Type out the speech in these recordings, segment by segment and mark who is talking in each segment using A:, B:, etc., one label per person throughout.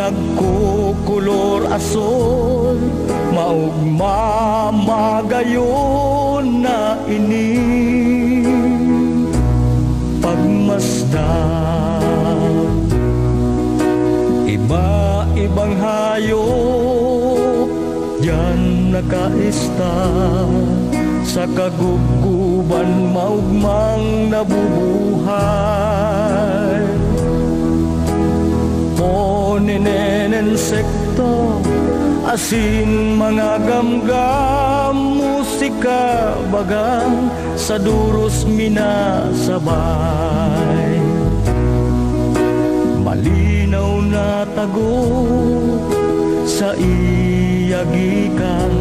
A: nagkukulor asol, maugmamagayon na ini pagmasdan. Iba-ibang hayop yan nakaista sa kaguguban, maugmang nabubuhay. Poninen, insekto, asin, mga gamgam, musika, bagang sa duros minasabay. Malinaw na tago sa iyagikan,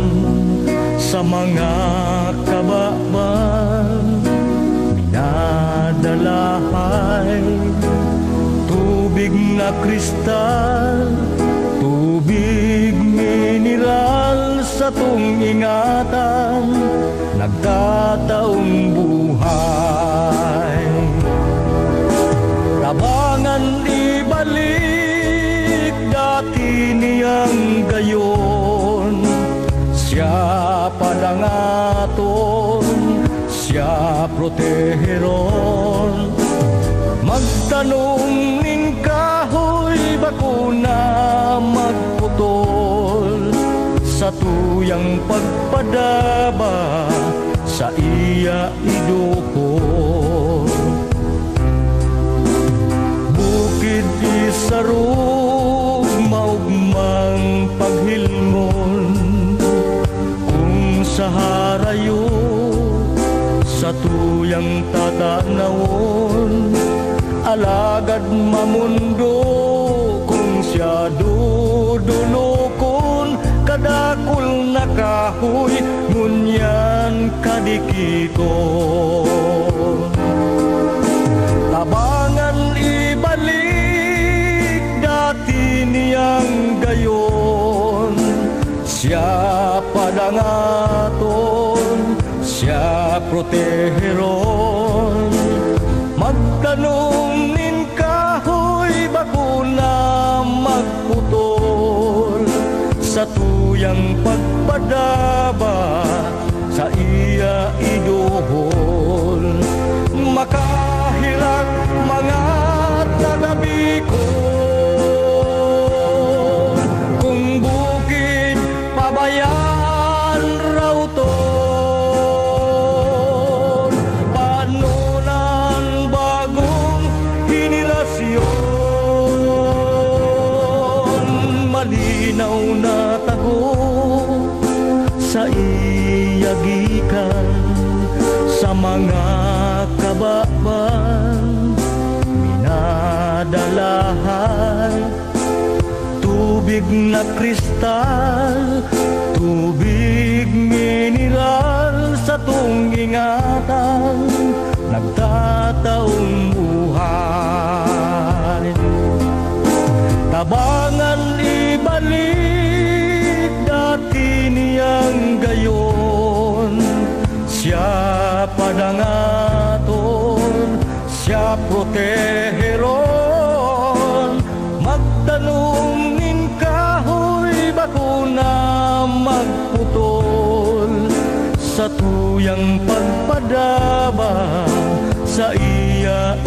A: sa mga kababan minadalahay. Tubig na kristal, tubig mineral, sa tung ingatan nagtataong buhay. Tabangan ibalik dati niyang gayon, siya padangaton, siya proteheron. Magtanong ning kahoy, bakuna magputol, sa tuyang pagpadaba sa iya idukol. Bukid isarog, maugmang paghilngon, kung sa harayo sa tuyang tatanawon. Alagad mamundo kung siya dudulokon, kadakul na kahoy ngunyan kadikikon. Tabangan ibalik dati niyang gayon, siya padangaton, siya proteheron. Magtanong nin kahoy, bakuna magputol, sa tuyang pagpadaba sa iya iduhol. Makahilak mga tagabi ko, kung bukid pabayan raw to. Malinaw na tago sa iyagikan, sa mga kababan minadalahay. Tubig na kristal, tubig mineral, sa tung ingatan nagtataong buhay. Tabangan ibalik dati niyang gayon, siya padangaton, siya proteheron. Magtanong nin kahoy, bakuna magputol, sa tuyang pagpadaba sa iya